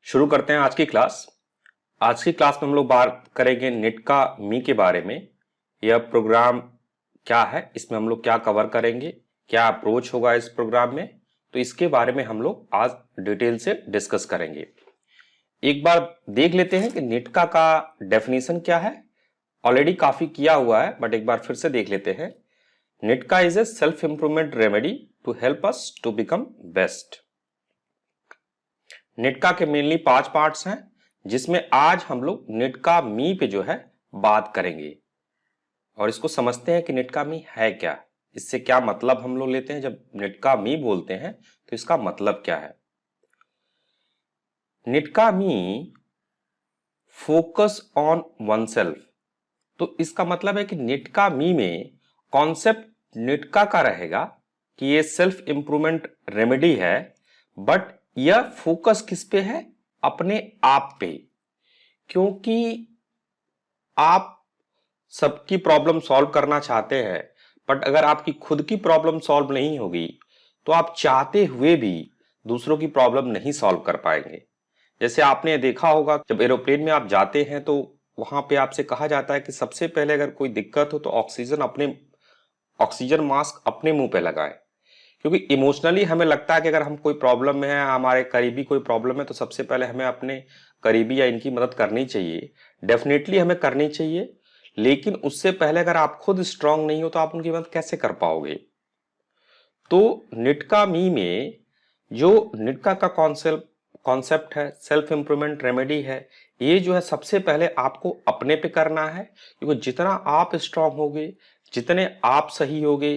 शुरू करते हैं आज की क्लास। आज की क्लास में हम लोग बात करेंगे निट का मी के बारे में। यह प्रोग्राम क्या है, इसमें हम लोग क्या कवर करेंगे, क्या अप्रोच होगा इस प्रोग्राम में, तो इसके बारे में हम लोग आज डिटेल से डिस्कस करेंगे। एक बार देख लेते हैं कि निट का डेफिनेशन क्या है। ऑलरेडी काफी किया हुआ है बट एक बार फिर से देख लेते हैं। निटका is a self improvement remedy to help us to become best. निटका के मेनली 5 पार्ट्स हैं, जिसमें आज हम लोग निटका मी पे जो है बात करेंगे और इसको समझते हैं कि निटका मी है क्या, इससे क्या मतलब हम लोग लेते हैं। जब निटका मी बोलते हैं तो इसका मतलब क्या है। निटका मी फोकस ऑन वन सेल्फ, तो इसका मतलब है कि निटका मी में कॉन्सेप्ट निटका का रहेगा कि ये सेल्फ इंप्रूवमेंट रेमेडी है, बट यह फोकस किस पे है, अपने आप पे। क्योंकि आप सबकी प्रॉब्लम सॉल्व करना चाहते हैं, बट अगर आपकी खुद की प्रॉब्लम सॉल्व नहीं होगी तो आप चाहते हुए भी दूसरों की प्रॉब्लम नहीं सॉल्व कर पाएंगे। जैसे आपने देखा होगा, जब एरोप्लेन में आप जाते हैं तो वहां पे आपसे कहा जाता है कि सबसे पहले अगर कोई दिक्कत हो तो ऑक्सीजन मास्क अपने मुंह पे लगाएं। क्योंकि इमोशनली हमें लगता है कि अगर हम कोई प्रॉब्लम में है, हमारे करीबी कोई प्रॉब्लम है, तो सबसे पहले हमें अपने करीबी या इनकी मदद करनी चाहिए। डेफिनेटली हमें करनी चाहिए, लेकिन उससे पहले अगर आप खुद स्ट्रांग नहीं हो तो आप उनकी मदद कैसे कर पाओगे। तो निटका मी में जो निटका का कॉन्सेप्ट है, सेल्फ इंप्रूवमेंट रेमेडी है, ये जो है सबसे पहले आपको अपने पे करना है। क्योंकि जितना आप स्ट्रांग होगे, जितने आप सही होगे,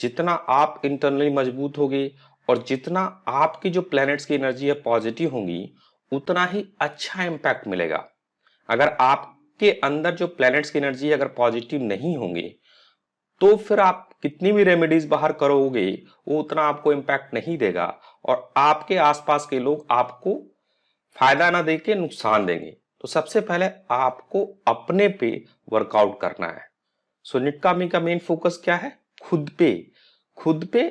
जितना आप इंटरनली मजबूत होगे और जितना आपकी जो प्लैनेट्स की एनर्जी है पॉजिटिव होंगी, उतना ही अच्छा इंपैक्ट मिलेगा। अगर आपके अंदर जो प्लैनेट्स की एनर्जी अगर पॉजिटिव नहीं होंगे तो फिर आप कितनी भी रेमेडीज बाहर करोगे वो उतना आपको इंपैक्ट नहीं देगा और आपके आसपास के लोग आपको फायदा ना देके नुकसान देंगे। तो सबसे पहले आपको अपने पे वर्कआउट करना है। सो निटकामी का मेन फोकस क्या है, खुद पे। खुद पे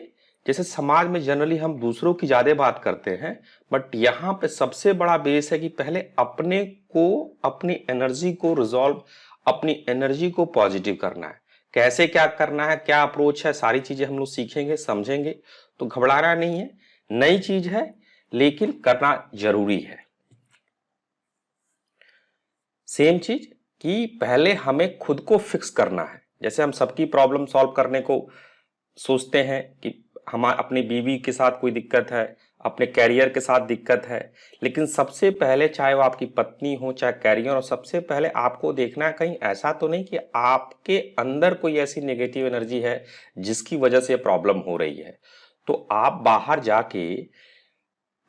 जैसे समाज में जनरली हम दूसरों की ज्यादा बात करते हैं, बट यहाँ पे सबसे बड़ा बेस है कि पहले अपने को, अपनी एनर्जी को रिजॉल्व, अपनी एनर्जी को पॉजिटिव करना है। कैसे क्या करना है, क्या अप्रोच है, सारी चीजें हम लोग सीखेंगे, समझेंगे। तो घबराना नहीं है, नई चीज है लेकिन करना जरूरी है। सेम चीज कि पहले हमें खुद को फिक्स करना है। जैसे हम सबकी प्रॉब्लम सॉल्व करने को सोचते हैं कि हमारे अपनी बीवी के साथ कोई दिक्कत है, अपने कैरियर के साथ दिक्कत है, लेकिन सबसे पहले चाहे वो आपकी पत्नी हो चाहे कैरियर हो, सबसे पहले आपको देखना है कहीं ऐसा तो नहीं कि आपके अंदर कोई ऐसी नेगेटिव एनर्जी है जिसकी वजह से प्रॉब्लम हो रही है। तो आप बाहर जाके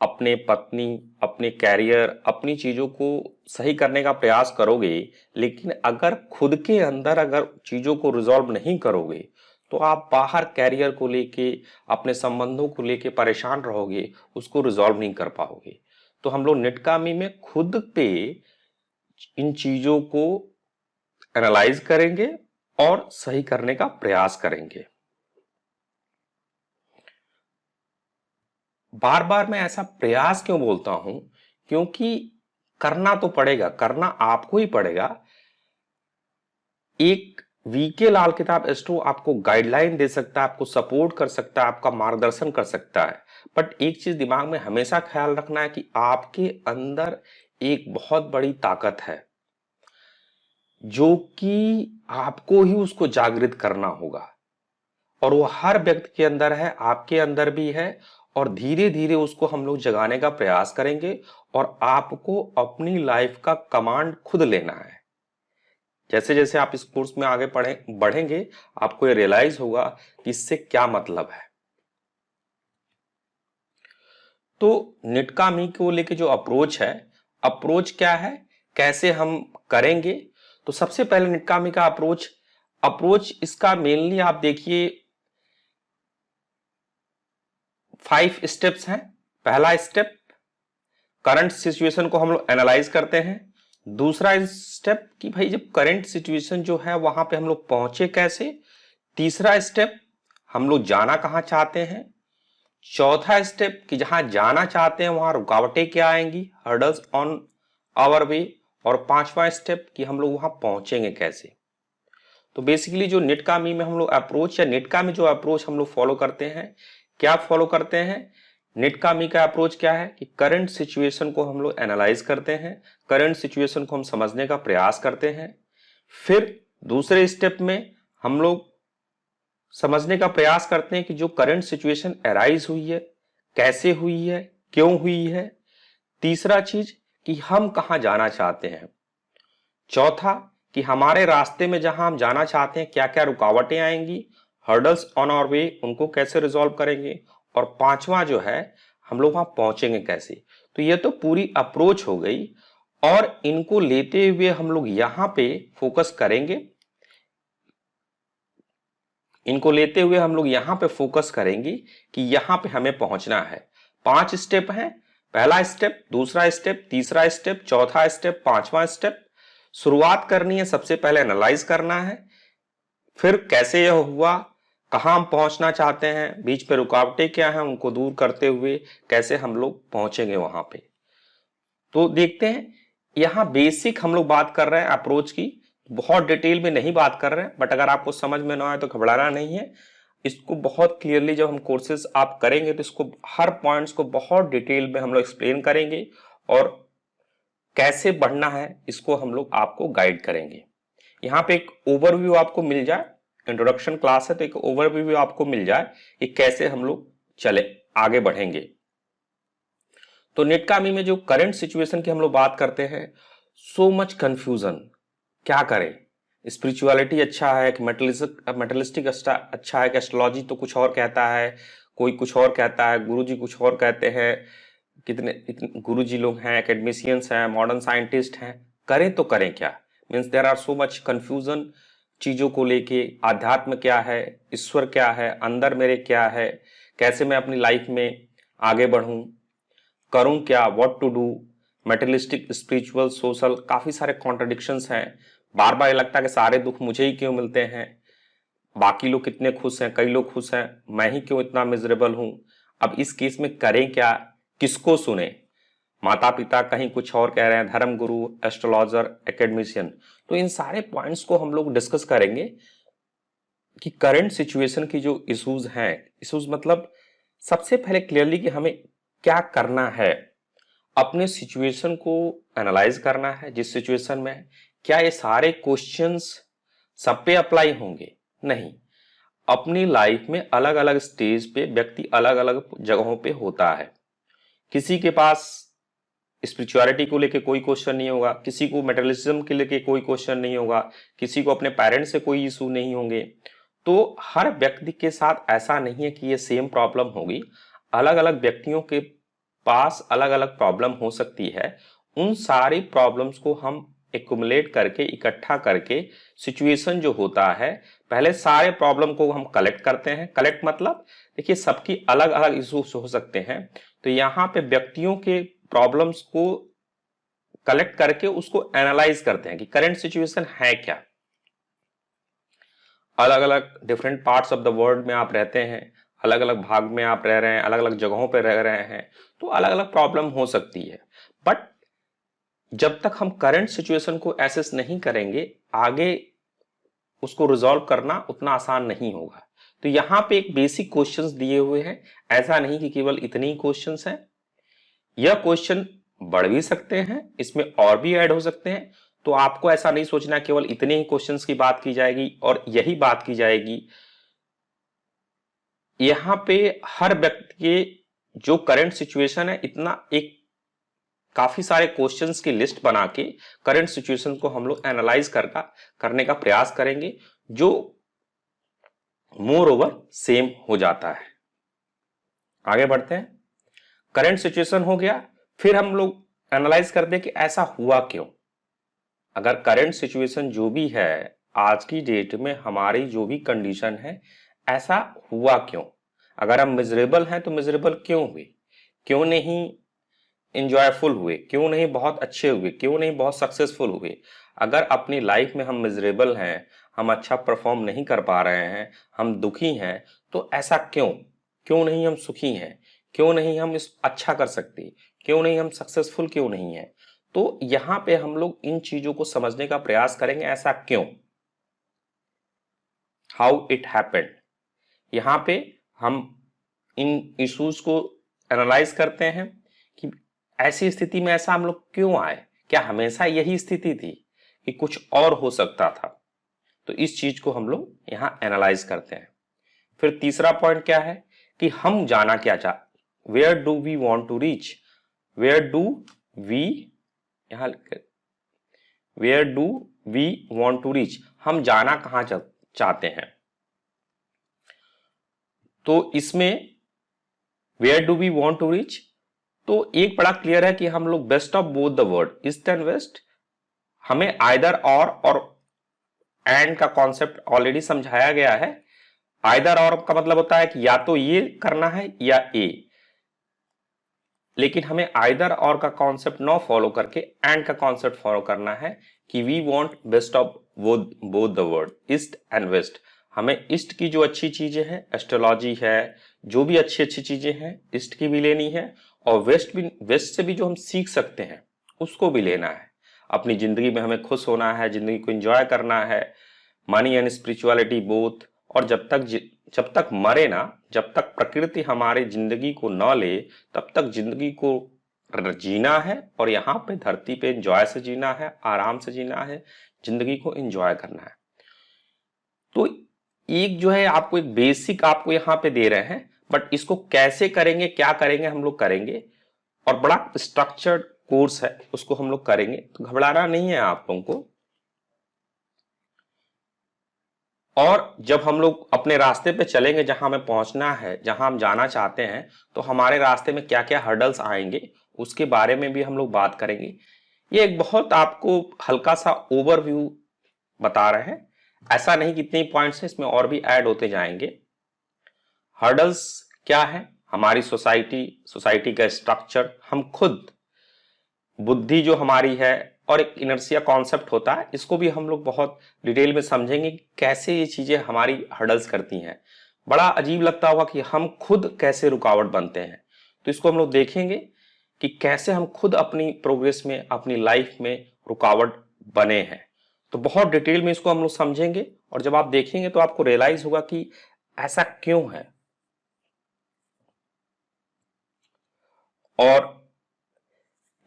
अपने पत्नी, अपने कैरियर, अपनी चीजों को सही करने का प्रयास करोगे, लेकिन अगर खुद के अंदर अगर चीजों को रिजॉल्व नहीं करोगे तो आप बाहर कैरियर को लेके, अपने संबंधों को लेके परेशान रहोगे, उसको रिजॉल्व नहीं कर पाओगे। तो हम लोग निटकामी में खुद पे इन चीजों को एनालाइज करेंगे और सही करने का प्रयास करेंगे। बार बार मैं ऐसा प्रयास क्यों बोलता हूं, क्योंकि करना तो पड़ेगा, करना आपको ही पड़ेगा। एक वीके लाल किताब एस्ट्रो आपको गाइडलाइन दे सकता है, आपको सपोर्ट कर सकता है, आपका मार्गदर्शन कर सकता है, बट एक चीज दिमाग में हमेशा ख्याल रखना है कि आपके अंदर एक बहुत बड़ी ताकत है जो कि आपको ही उसको जागृत करना होगा। और वो हर व्यक्ति के अंदर है, आपके अंदर भी है, और धीरे धीरे उसको हम लोग जगाने का प्रयास करेंगे और आपको अपनी लाइफ का कमांड खुद लेना है। जैसे जैसे आप इस कोर्स में आगे बढ़ेंगे आपको ये रियलाइज होगा कि इससे क्या मतलब है। तो निटकामी को लेके जो अप्रोच है, अप्रोच क्या है, कैसे हम करेंगे। तो सबसे पहले निटकामी का अप्रोच इसका मेनली आप देखिए 5 स्टेप्स हैं। पहला स्टेप, करंट सिचुएशन को हम लोग एनालाइज करते हैं। दूसरा स्टेप कि भाई जब करंट सिचुएशन जो है वहां पे हम लोग पहुंचे कैसे। तीसरा स्टेप, हम लोग जाना कहां चाहते हैं। चौथा स्टेप कि जहां जाना चाहते हैं वहां रुकावटें क्या आएंगी, हर्डल्स ऑन आवर वे। और पांचवा स्टेप कि हम लोग वहां पहुंचेंगे कैसे। तो बेसिकली जो निटकामी में हम लोग अप्रोच या निटकामी जो अप्रोच हम लोग फॉलो करते हैं, क्या फॉलो करते हैं, निटकामी का अप्रोच क्या है कि करंट सिचुएशन को हम लोग एनालाइज करते हैं, करंट सिचुएशन को हम समझने का प्रयास करते हैं। फिर दूसरे स्टेप में हम लोग समझने का प्रयास करते हैं कि जो करंट सिचुएशन अराइज हुई है, कैसे हुई है, क्यों हुई है। तीसरा चीज कि हम कहां जाना चाहते हैं। चौथा कि हमारे रास्ते में जहां हम जाना चाहते हैं क्या क्या रुकावटें आएंगी, हर्डल्स ऑन आवर वे, उनको कैसे रिजॉल्व करेंगे। और पांचवा जो है हम लोग वहां पहुंचेंगे कैसे। तो ये तो पूरी अप्रोच हो गई और इनको लेते हुए हम लोग यहां पे फोकस करेंगे। इनको लेते हुए हम लोग यहां पे फोकस करेंगे कि यहां पे हमें पहुंचना है। 5 स्टेप हैं, पहला स्टेप, दूसरा स्टेप, तीसरा स्टेप, चौथा स्टेप, पांचवा स्टेप। शुरुआत करनी है, सबसे पहले एनालाइज करना है, फिर कैसे यह हुआ, कहां हम पहुंचना चाहते हैं, बीच पे रुकावटें क्या हैं, उनको दूर करते हुए कैसे हम लोग पहुंचेंगे वहां पे। तो देखते हैं, यहां बेसिक हम लोग बात कर रहे हैं अप्रोच की, बहुत डिटेल में नहीं बात कर रहे हैं, बट अगर आपको समझ में ना आए तो घबराना नहीं है। इसको बहुत क्लियरली जब हम कोर्सेज आप करेंगे तो इसको हर पॉइंट्स को बहुत डिटेल में हम लोग एक्सप्लेन करेंगे और कैसे बढ़ना है इसको हम लोग आपको गाइड करेंगे। यहाँ पे एक ओवरव्यू आपको मिल जाए, इंट्रोडक्शन क्लास है तो एक ओवरव्यू आपको मिल जाए कि कैसे हम लोग चले आगे बढ़ेंगे। तो निटकामी में जो करंट सिचुएशन की हम लोग बात करते हैं, सो मच कंफ्यूजन, क्या करें। स्पिरिचुअलिटी अच्छा है कि मेटलिस्टिक अच्छा है कि एस्ट्रोलॉजी तो कुछ और कहता है, कोई कुछ और कहता है, गुरुजी कुछ और कहते हैं, कितने गुरुजी लोग हैं, एकेडमिशियंस हैं, मॉडर्न साइंटिस्ट हैं, करें तो करें क्या। Means there are so much confusion चीजों को लेके। आध्यात्म क्या है, ईश्वर क्या है, अंदर मेरे क्या है, कैसे मैं अपनी लाइफ में आगे बढ़ूं, करूं क्या, what to do, materialistic, spiritual, social, काफी सारे कॉन्ट्रडिक्शंस हैं। बार बार ये लगता है कि सारे दुख मुझे ही क्यों मिलते हैं, बाकी लोग कितने खुश हैं, कई लोग खुश हैं, मैं ही क्यों इतना मिजरेबल हूं। अब इस केस में करें क्या, किसको सुने, माता पिता कहीं कुछ और कह रहे हैं, धर्म गुरु, एस्ट्रोलॉजर, एकेडमिशियन। तो इन सारे पॉइंट्स को हम लोग डिस्कस करेंगे कि करंट सिचुएशन की जो इश्यूज हैं, इश्यूज मतलब सबसे पहले क्लियरली कि हमें क्या करना है, अपने सिचुएशन को एनालाइज करना है जिस सिचुएशन में है। क्या ये सारे क्वेश्चंस सब पे अप्लाई होंगे, नहीं। अपनी लाइफ में अलग अलग स्टेज पे व्यक्ति अलग अलग जगहों पे होता है। किसी के पास स्पिरिचुअलिटी को लेके कोई क्वेश्चन नहीं होगा, किसी को मेटेरियलिज्म के लेके कोई क्वेश्चन नहीं होगा, किसी को अपने पेरेंट्स से कोई इशू नहीं होंगे। तो हर व्यक्ति के साथ ऐसा नहीं है कि ये सेम प्रॉब्लम होगी, अलग अलग व्यक्तियों के पास अलग अलग प्रॉब्लम हो सकती है। उन सारी प्रॉब्लम्स को हम एक्युमुलेट करके, इकट्ठा करके सिचुएशन जो होता है, पहले सारे प्रॉब्लम को हम कलेक्ट करते हैं। कलेक्ट मतलब देखिए सबकी अलग अलग इश्यूज हो सकते हैं, तो यहाँ पे व्यक्तियों के प्रॉब्लम्स को कलेक्ट करके उसको एनालाइज करते हैं कि करंट सिचुएशन है क्या। अलग अलग different parts of the world में आप रहते हैं, अलग अलग भाग में आप रह रहे हैं, अलग अलग जगहों पर रह रहे हैं, तो अलग अलग प्रॉब्लम हो सकती है। बट जब तक हम करंट सिचुएशन को एसेस नहीं करेंगे, आगे उसको रिजॉल्व करना उतना आसान नहीं होगा। तो यहां पे एक बेसिक क्वेश्चंस दिए हुए हैं, ऐसा नहीं कि केवल इतने ही क्वेश्चंस हैं। यह क्वेश्चन बढ़ भी सकते हैं, इसमें और भी ऐड हो सकते हैं। तो आपको ऐसा नहीं सोचना केवल इतने ही क्वेश्चंस की बात की जाएगी और यही बात की जाएगी। यहां पे हर व्यक्ति के जो करंट सिचुएशन है, इतना एक काफी सारे क्वेश्चंस की लिस्ट बना के करंट सिचुएशन को हम लोग एनालाइज करने का प्रयास करेंगे, जो मोर ओवर सेम हो जाता है। आगे बढ़ते हैं। करंट सिचुएशन हो गया, फिर हम लोग एनालाइज करते हैं कि ऐसा हुआ क्यों। अगर करंट सिचुएशन जो भी है आज की डेट में, हमारी जो भी कंडीशन है, ऐसा हुआ क्यों। अगर हम मिजरेबल हैं तो मिजरेबल क्यों हुए, क्यों नहीं इंजॉयफुल हुए, क्यों नहीं बहुत अच्छे हुए, क्यों नहीं बहुत सक्सेसफुल हुए। अगर अपनी लाइफ में हम मिजरेबल हैं, हम अच्छा परफॉर्म नहीं कर पा रहे हैं, हम दुखी हैं, तो ऐसा क्यों, क्यों नहीं हम सुखी हैं। क्यों नहीं हम इस अच्छा कर सकते, क्यों नहीं हम सक्सेसफुल क्यों नहीं है। तो यहां पे हम लोग इन चीजों को समझने का प्रयास करेंगे, ऐसा क्यों, हाउ इट हैपेंड। यहां पे हम इन इश्यूज को एनालाइज करते हैं कि ऐसी स्थिति में ऐसा हम लोग क्यों आए, क्या हमेशा यही स्थिति थी कि कुछ और हो सकता था। तो इस चीज को हम लोग यहां एनालाइज करते हैं। फिर तीसरा पॉइंट क्या है कि हम जाना क्या चाह, where do we want to reach, where do we, यहां where do we want to reach, हम जाना कहां चाहते हैं। तो इसमें where do we want to reach, तो एक बड़ा क्लियर है कि हम लोग best of both the world, east and west, हमें आइदर और एंड का कॉन्सेप्ट ऑलरेडी समझाया गया है। आइदर और का मतलब होता है कि या तो ये करना है या ए, लेकिन हमें आइदर और का कॉन्सेप्ट ना फॉलो करके एंड का कॉन्सेप्ट फॉलो करना है कि we want best of both the world, east and west. हमें ईस्ट की जो अच्छी चीजें हैं, एस्ट्रोलॉजी है, जो भी अच्छी अच्छी चीजें हैं, ईस्ट की भी लेनी है, और वेस्ट से भी जो हम सीख सकते हैं उसको भी लेना है। अपनी जिंदगी में हमें खुश होना है, जिंदगी को एंजॉय करना है, मनी एंड स्पिरिचुअलिटी बोथ। और जब तक मरे ना, जब तक प्रकृति हमारी जिंदगी को न ले, तब तक जिंदगी को जीना है, और यहाँ पे धरती पे एंजॉय से जीना है, आराम से जीना है, जिंदगी को एंजॉय करना है। तो एक जो है आपको एक बेसिक आपको यहाँ पे दे रहे हैं, बट इसको कैसे करेंगे, क्या करेंगे, हम लोग करेंगे, और बड़ा स्ट्रक्चर्ड कोर्स है, उसको हम लोग करेंगे। तो घबराना नहीं है आप लोगों को। और जब हम लोग अपने रास्ते पे चलेंगे, जहां हमें पहुंचना है, जहां हम जाना चाहते हैं, तो हमारे रास्ते में क्या क्या हर्डल्स आएंगे उसके बारे में भी हम लोग बात करेंगे। ये एक बहुत आपको हल्का सा ओवरव्यू बता रहे हैं, ऐसा नहीं कितने पॉइंट्स हैं, इसमें और भी ऐड होते जाएंगे। हर्डल्स क्या है, हमारी सोसाइटी का स्ट्रक्चर, हम खुद, बुद्धि जो हमारी है, और एक इनर्शिया कॉन्सेप्ट होता है, इसको भी हम लोग बहुत डिटेल में समझेंगे कि कैसे ये चीजें हमारी हर्डल्स करती हैं। बड़ा अजीब लगता होगा कि हम खुद कैसे रुकावट बनते हैं, तो इसको हम लोग देखेंगे कि कैसे हम खुद अपनी प्रोग्रेस में, अपनी लाइफ में रुकावट बने हैं। तो बहुत डिटेल में इसको हम लोग समझेंगे, और जब आप देखेंगे तो आपको रियलाइज होगा कि ऐसा क्यों है, और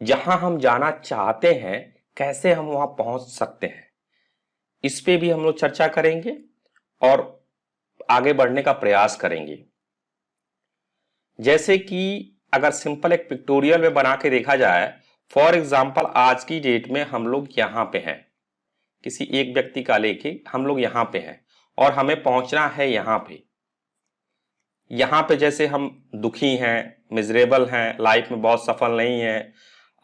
जहां हम जाना चाहते हैं कैसे हम वहां पहुंच सकते हैं, इस पे भी हम लोग चर्चा करेंगे और आगे बढ़ने का प्रयास करेंगे। जैसे कि अगर सिंपल एक पिक्टोरियल में बना के देखा जाए, फॉर एग्जाम्पल आज की डेट में हम लोग यहां पे हैं, किसी एक व्यक्ति का लेके हम लोग यहां पे हैं, और हमें पहुंचना है यहां पे। यहां पे जैसे हम दुखी हैं, मिजरेबल हैं, लाइफ में बहुत सफल नहीं है,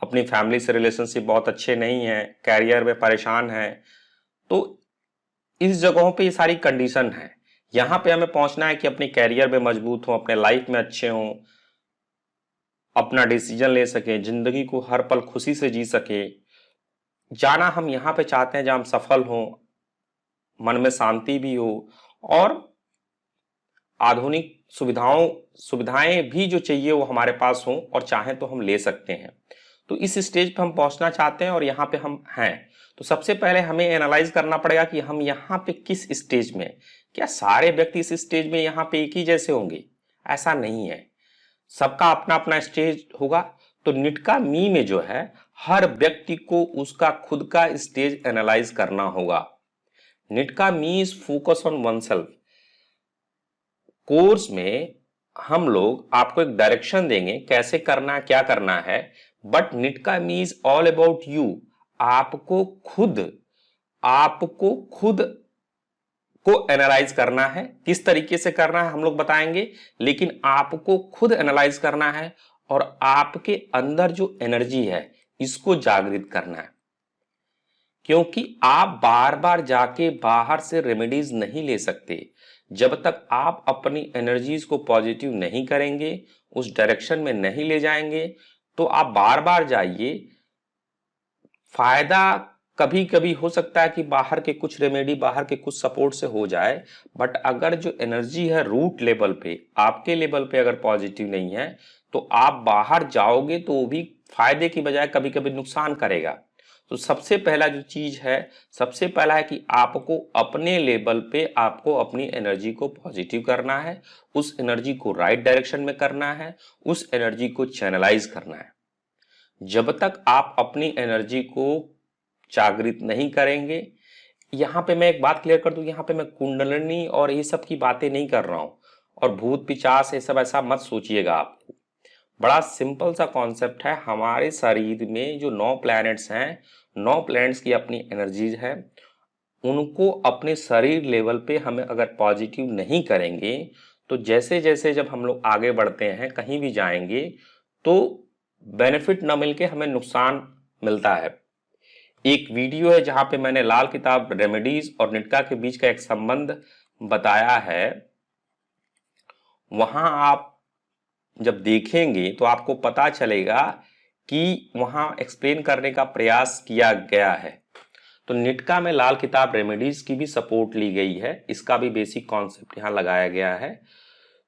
अपनी फैमिली से रिलेशनशिप बहुत अच्छे नहीं है, कैरियर में परेशान है, तो इस जगहों पे ये सारी कंडीशन है। यहां पे हमें पहुंचना है कि अपने कैरियर में मजबूत हो, अपने लाइफ में अच्छे हों, अपना डिसीजन ले सके, जिंदगी को हर पल खुशी से जी सके। जाना हम यहां पे चाहते हैं जहां हम सफल हों, मन में शांति भी हो, और आधुनिक सुविधाएं भी जो चाहिए वो हमारे पास हों, और चाहें तो हम ले सकते हैं। तो इस स्टेज पे हम पहुंचना चाहते हैं, और यहाँ पे हम हैं। तो सबसे पहले हमें एनालाइज करना पड़ेगा कि हम यहाँ पे किस स्टेज में। क्या सारे व्यक्ति इस स्टेज में यहाँ पे एक ही जैसे होंगे? ऐसा नहीं है, सबका अपना अपना स्टेज होगा। तो निटका मी में जो है, हर व्यक्ति को उसका खुद का स्टेज एनालाइज करना होगा। निटका me is focus on oneself. Course में हम लोग आपको एक डायरेक्शन देंगे कैसे करना, क्या करना है, बट निटका me is all about you. आपको खुद को एनालाइज करना है, किस तरीके से करना है हम लोग बताएंगे, लेकिन आपको खुद एनालाइज करना है, और आपके अंदर जो एनर्जी है इसको जागृत करना है। क्योंकि आप बार बार जाके बाहर से रेमेडीज नहीं ले सकते। जब तक आप अपनी एनर्जीज को पॉजिटिव नहीं करेंगे, उस डायरेक्शन में नहीं ले जाएंगे, तो आप बार बार जाइए, फायदा कभी कभी हो सकता है कि बाहर के कुछ रेमेडी, बाहर के कुछ सपोर्ट से हो जाए, बट अगर जो एनर्जी है रूट लेवल पे, आपके लेवल पे अगर पॉजिटिव नहीं है, तो आप बाहर जाओगे तो वो भी फायदे की बजाय कभी कभी नुकसान करेगा। तो सबसे पहला जो चीज है, सबसे पहला है कि आपको अपने लेवल पे आपको अपनी एनर्जी को पॉजिटिव करना है, उस एनर्जी को राइट डायरेक्शन में करना है, उस एनर्जी को चैनलाइज करना है। जब तक आप अपनी एनर्जी को जागृत नहीं करेंगे, यहां पे मैं एक बात क्लियर कर दूं, यहां पे मैं कुंडलिनी और ये सब की बातें नहीं कर रहा हूं, और भूत पिचास ये सब ऐसा मत सोचिएगा आप। बड़ा सिंपल सा कॉन्सेप्ट है, हमारे शरीर में जो 9 प्लैनेट्स हैं, 9 प्लैनेट्स की अपनी एनर्जीज है, उनको अपने शरीर लेवल पे हमें अगर पॉजिटिव नहीं करेंगे, तो जैसे जैसे जब हम लोग आगे बढ़ते हैं, कहीं भी जाएंगे, तो बेनिफिट न मिलके हमें नुकसान मिलता है। एक वीडियो है जहां पे मैंने लाल किताब रेमेडीज और निटका के बीच का एक संबंध बताया है, वहां आप जब देखेंगे तो आपको पता चलेगा कि वहां एक्सप्लेन करने का प्रयास किया गया है। तो निटका में लाल किताब रेमेडीज की भी सपोर्ट ली गई है, इसका भी बेसिक कॉन्सेप्ट यहां लगाया गया है।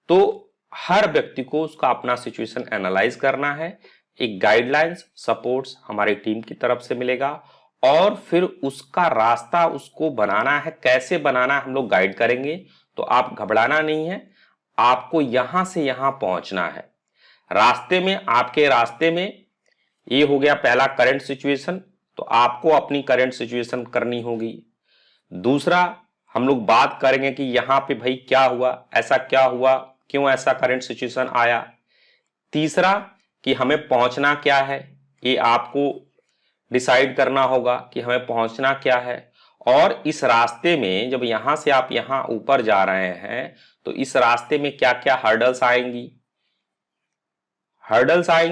तो हर व्यक्ति को उसका अपना सिचुएशन एनालाइज करना है, एक गाइडलाइंस सपोर्ट्स हमारी टीम की तरफ से मिलेगा, और फिर उसका रास्ता उसको बनाना है, कैसे बनाना है हम लोग गाइड करेंगे। तो आप घबराना नहीं है, आपको यहां से यहां पहुंचना है। रास्ते में, आपके रास्ते में ये हो गया पहला करंट सिचुएशन, तो आपको अपनी करंट सिचुएशन करनी होगी। दूसरा, हम लोग बात करेंगे कि यहां पे भाई क्या हुआ, ऐसा क्या हुआ, क्यों ऐसा करंट सिचुएशन आया। तीसरा, कि हमें पहुंचना क्या है, ये आपको डिसाइड करना होगा कि हमें पहुंचना क्या है। और इस रास्ते में जब यहां से आप यहां ऊपर जा रहे हैं, तो इस रास्ते में क्या क्या हर्डल्स आएंगी,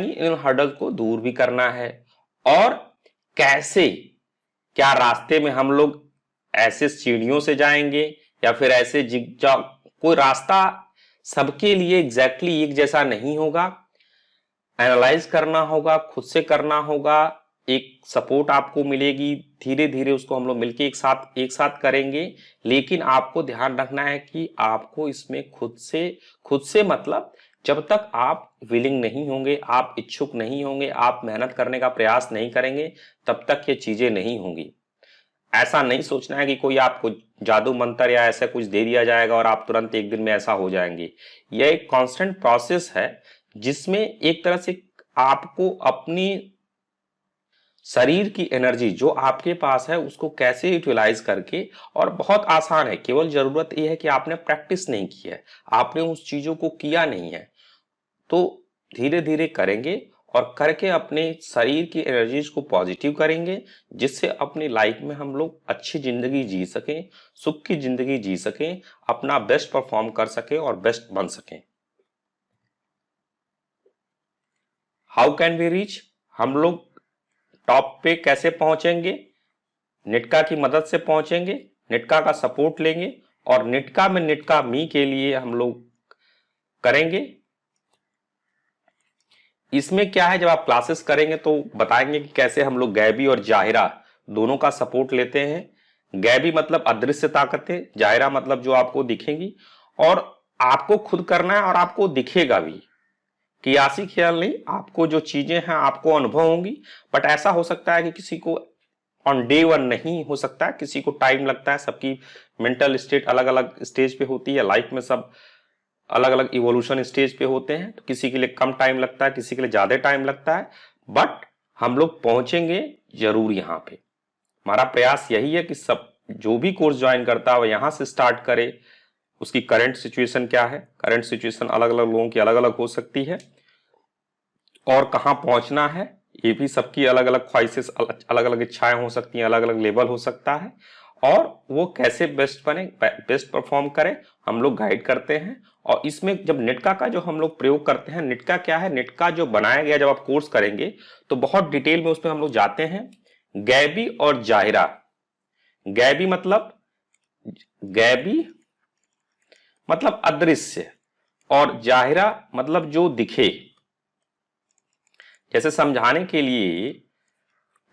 इन हर्डल को दूर भी करना है। और कैसे, क्या रास्ते में हम लोग ऐसे सीढ़ियों से जाएंगे या फिर ऐसे जिगजैग, कोई रास्ता सबके लिए एग्जैक्टली एक जैसा नहीं होगा। एनालाइज करना होगा, खुद से करना होगा, एक सपोर्ट आपको मिलेगी, धीरे धीरे उसको हम लोग मिलके एक साथ करेंगे। लेकिन आपको ध्यान रखना है कि आपको इसमें खुद से मतलब जब तक आप विलिंग नहीं होंगे, आप इच्छुक नहीं होंगे, आप मेहनत करने का प्रयास नहीं करेंगे, तब तक ये चीजें नहीं होंगी। ऐसा नहीं सोचना है कि कोई आपको जादू मंत्र या ऐसा कुछ दे दिया जाएगा और आप तुरंत एक दिन में ऐसा हो जाएंगे। यह एक कांस्टेंट प्रोसेस है, जिसमें एक तरह से आपको अपनी शरीर की एनर्जी जो आपके पास है उसको कैसे यूटिलाइज करके, और बहुत आसान है, केवल जरूरत यह है कि आपने प्रैक्टिस नहीं की है, आपने उस चीजों को किया नहीं है। तो धीरे धीरे करेंगे और करके अपने शरीर की एनर्जीज को पॉजिटिव करेंगे, जिससे अपनी लाइफ में हम लोग अच्छी जिंदगी जी सकें, सुख की जिंदगी जी सकें, अपना बेस्ट परफॉर्म कर सकें और बेस्ट बन सकें। हाउ कैन वी रीच, हम लोग टॉप पे कैसे पहुंचेंगे, निटका की मदद से पहुंचेंगे, निटका का सपोर्ट लेंगे, और निटका में निटका मी के लिए हम लोग करेंगे। इसमें क्या है, जब आप क्लासेस करेंगे तो बताएंगे कि कैसे हम लोग गैबी और जाहिरा दोनों का सपोर्ट लेते हैं। गैबी मतलब अदृश्य ताकतें, जाहिरा मतलब जो आपको दिखेंगी, और आपको खुद करना है और आपको दिखेगा भी, कियासी ख्याल नहीं, आपको जो चीजें हैं आपको अनुभव होंगी। बट ऐसा हो सकता है कि किसी को ऑन डे वन नहीं हो सकता है, किसी को टाइम लगता है, सबकी मेंटल स्टेट अलग अलग स्टेज पे होती है, लाइफ में सब अलग अलग इवोल्यूशन स्टेज पे होते हैं, तो किसी के लिए कम टाइम लगता है, किसी के लिए ज्यादा टाइम लगता है, बट हम लोग पहुंचेंगे जरूर। यहाँ पे हमारा प्रयास यही है कि सब जो भी कोर्स ज्वाइन करता है वो यहां से स्टार्ट करे। उसकी करंट सिचुएशन क्या है, करंट सिचुएशन अलग अलग लोगों की अलग अलग हो सकती है, और कहां पहुंचना है ये भी सबकी अलग अलग ख्वाहिशें, अलग अलग इच्छाएं हो सकती हैं, अलग अलग लेवल हो सकता है, और वो कैसे बेस्ट बने, बेस्ट परफॉर्म करें, हम लोग गाइड करते हैं। और इसमें जब निटका का जो हम लोग प्रयोग करते हैं, निटका क्या है, निटका जो बनाया गया, जब आप कोर्स करेंगे तो बहुत डिटेल में उसमें हम लोग जाते हैं। गैबी और जाहिरा, गैबी मतलब अदृश्य, और जाहिरा मतलब जो दिखे। जैसे समझाने के लिए,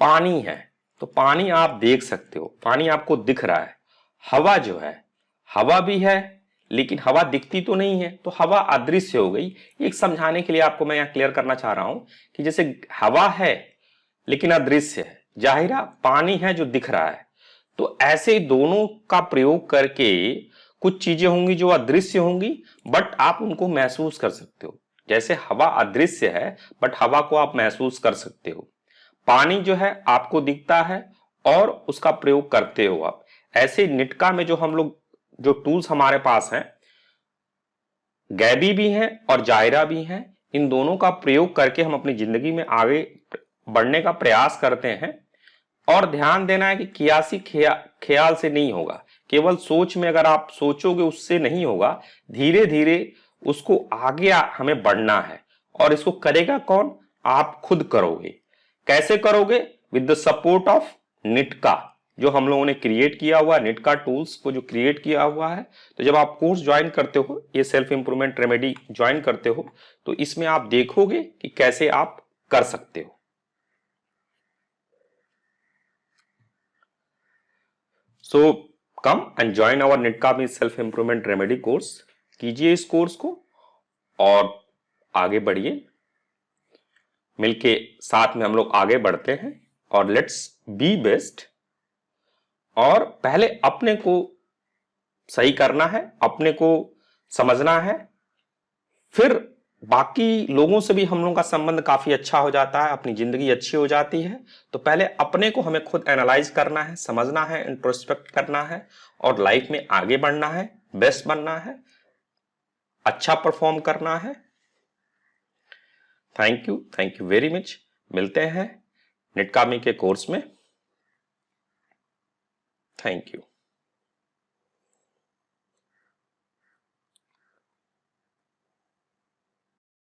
पानी है, तो पानी आप देख सकते हो, पानी आपको दिख रहा है। हवा जो है, हवा भी है लेकिन हवा दिखती तो नहीं है, तो हवा अदृश्य हो गई। एक समझाने के लिए आपको मैं यहाँ क्लियर करना चाह रहा हूं कि जैसे हवा है लेकिन अदृश्य है, जाहिरा पानी है जो दिख रहा है। तो ऐसे दोनों का प्रयोग करके कुछ चीजें होंगी जो अदृश्य होंगी बट आप उनको महसूस कर सकते हो। जैसे हवा अदृश्य है बट हवा को आप महसूस कर सकते हो। पानी जो है आपको दिखता है और उसका प्रयोग करते हो आप। ऐसे निटका में जो हम लोग जो टूल्स हमारे पास हैं, गैबी भी हैं और जायरा भी हैं, इन दोनों का प्रयोग करके हम अपनी जिंदगी में आगे बढ़ने का प्रयास करते हैं। और ध्यान देना है कि कियासी ख्याल से नहीं होगा, केवल सोच में अगर आप सोचोगे उससे नहीं होगा, धीरे धीरे उसको आगे हमें बढ़ना है। और इसको करेगा कौन? आप खुद करोगे। कैसे करोगे? विद द सपोर्ट ऑफ निटका, जो हम लोगों ने क्रिएट किया हुआ है, निटका टूल्स को जो क्रिएट किया हुआ है। तो जब आप कोर्स ज्वाइन करते हो, ये सेल्फ इंप्रूवमेंट रेमेडी ज्वाइन करते हो, तो इसमें आप देखोगे कि कैसे आप कर सकते हो। So come and join our निटका सेल्फ इंप्रूवमेंट रेमेडी कोर्स। कीजिए इस कोर्स को और आगे बढ़िए। मिलके साथ में हम लोग आगे बढ़ते हैं और लेट्स बी बेस्ट। और पहले अपने को सही करना है, अपने को समझना है, फिर बाकी लोगों से भी हम लोगों का संबंध काफी अच्छा हो जाता है, अपनी जिंदगी अच्छी हो जाती है। तो पहले अपने को हमें खुद एनालाइज करना है, समझना है, इंट्रोस्पेक्ट करना है और लाइफ में आगे बढ़ना है, बेस्ट बनना है, अच्छा परफॉर्म करना है। Thank you very much. मिलते हैं निटकामी के कोर्स में। Thank you.